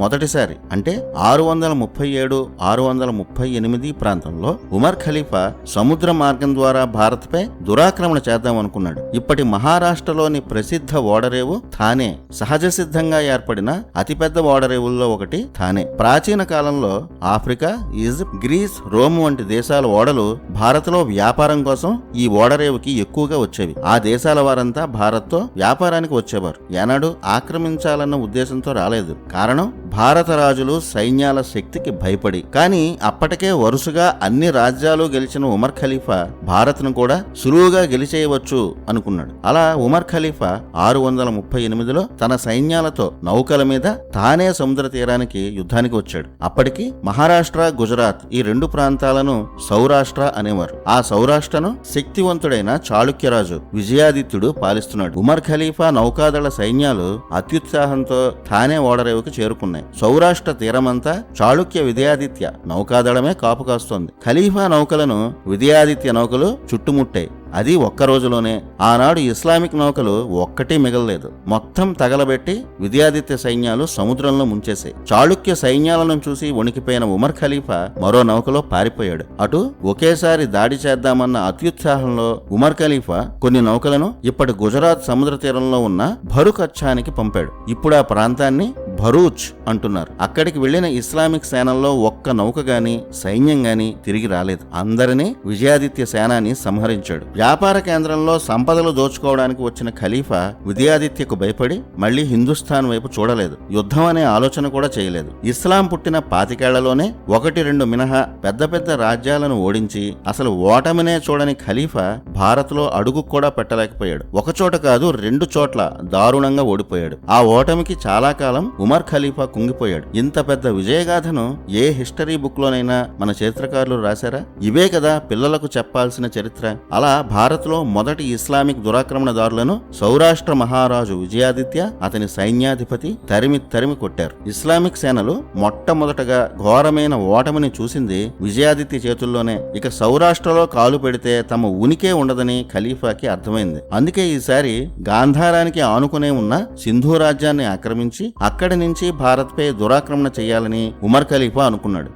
మొదటిసారి అంటే 637-638 ప్రాంతంలో ఉమర్ ఖలీఫా సముద్ర మార్గం ద్వారా భారత్పై దురాక్రమణ చేద్దామనుకున్నాడు. ఇప్పటి మహారాష్ట్రలోని ప్రసిద్ధ ఓడరేవు థానే సహజ సిద్ధంగా ఏర్పడిన అతిపెద్ద ఓడరేవుల్లో ఒకటి థానే. ప్రాచీన కాలంలో ఆఫ్రికా, ఈజిప్ట్, గ్రీస్, రోమ్ వంటి దేశాల ఓడలు భారత్లో వ్యాపారం కోసం ఈ ఓడరేవుకి ఎక్కువగా వచ్చేవి. ఆ దేశాల వారంతా భారత్తో వ్యాపారానికి వచ్చేవారు. ఏనాడు ఆక్రమించాలన్న ఉద్దేశంతో రాలేదు. కారణం భారత రాజులు సైన్యాల శక్తికి భయపడి. కానీ అప్పటికే వరుసగా అన్ని రాజ్యాలు గెలిచిన ఉమర్ ఖలీఫా భారత్ను కూడా సులువుగా గెలిచేయవచ్చు అనుకున్నాడు. అలా ఉమర్ ఖలీఫా 638లో తన సైన్యాలతో నౌకల మీద తానే సముద్ర తీరానికి యుద్ధానికి వచ్చాడు. అప్పటికి మహారాష్ట్ర, గుజరాత్ ఈ రెండు ప్రాంతాలను సౌరాష్ట్ర అనేవారు. ఆ సౌరాష్ట్రను శక్తివంతుడైన చాళుక్యరాజు విజయాదిత్యుడు పాలిస్తున్నాడు. ఉమర్ ఖలీఫా నౌకాదళ సైన్యాలు అత్యుత్సాహంతో థానే ఓడరేవుకు చేరుకున్నాయి. సౌరాష్ట్ర తీరమంతా చాళుక్య విజయాదిత్య నౌకాదళమే కాపు కాస్తోంది. ఖలీఫా నౌకలను విజయాదిత్య నౌకలు చుట్టుముట్టాయి. అది ఒక్క రోజులోనే. ఆనాడు ఇస్లామిక్ నౌకలు ఒక్కటి మిగలలేదు. మొత్తం తగలబెట్టి విజయాదిత్య సైన్యాలు సముద్రంలో ముంచేశాయి. చాళుక్య సైన్యాలను చూసి వణికిపోయిన ఉమర్ ఖలీఫా మరో నౌకలో పారిపోయాడు. అటు ఒకేసారి దాడి చేద్దామన్న అత్యుత్సాహంలో ఉమర్ ఖలీఫా కొన్ని నౌకలను ఇప్పటి గుజరాత్ సముద్ర తీరంలో ఉన్న భరుకచ్చానికి పంపాడు. ఇప్పుడు ఆ ప్రాంతాన్ని భరూచ్ అంటున్నారు. అక్కడికి వెళ్లిన ఇస్లామిక్ సేనల్లో ఒక్క నౌక గాని సైన్యం గాని తిరిగి రాలేదు. అందరినీ విజయాదిత్య సేనాని సంహరించాడు. వ్యాపార కేంద్రంలో సంపదలు దోచుకోవడానికి వచ్చిన ఖలీఫా విజయాదిత్యకు భయపడి మళ్లీ హిందుస్థాన్ వైపు చూడలేదు. యుద్ధం అనే ఆలోచన కూడా చేయలేదు. ఇస్లాం పుట్టిన 25 ఏళ్లలోనే 1-2 మినహా పెద్ద పెద్ద రాజ్యాలను ఓడించి అసలు ఓటమినే చూడని ఖలీఫా భారత్లో అడుగు కూడా పెట్టలేకపోయాడు. ఒకచోట కాదు 2 చోట్ల దారుణంగా ఓడిపోయాడు. ఆ ఓటమికి చాలా కాలం ఉమర్ ఖలీఫా కుంగిపోయాడు. ఇంత పెద్ద విజయగాథను ఏ హిస్టరీ బుక్ లోనైనా మన చరిత్రకారులు రాశారా? ఇవే కదా పిల్లలకు చెప్పాల్సిన చరిత్ర. అలా భారత్లో మొదటి ఇస్లామిక్ దురాక్రమణదారులను సౌరాష్ట్ర మహారాజు విజయాదిత్య, అతని సైన్యాధిపతి తరిమి కొట్టారు. ఇస్లామిక్ సేనలు మొట్టమొదటగా ఘోరమైన ఓటమిని చూసింది విజయాదిత్య చేతుల్లోనే. ఇక సౌరాష్ట్రలో కాలు పెడితే తమ ఉనికే ఉండదని ఖలీఫాకి అర్థమైంది. అందుకే ఈసారి గాంధారానికి ఆనుకునే ఉన్న సింధు రాజ్యాన్ని ఆక్రమించి అక్కడి నుంచి భారత్పై దురాక్రమణ చేయాలని ఉమర్ ఖలీఫా అనుకున్నాడు.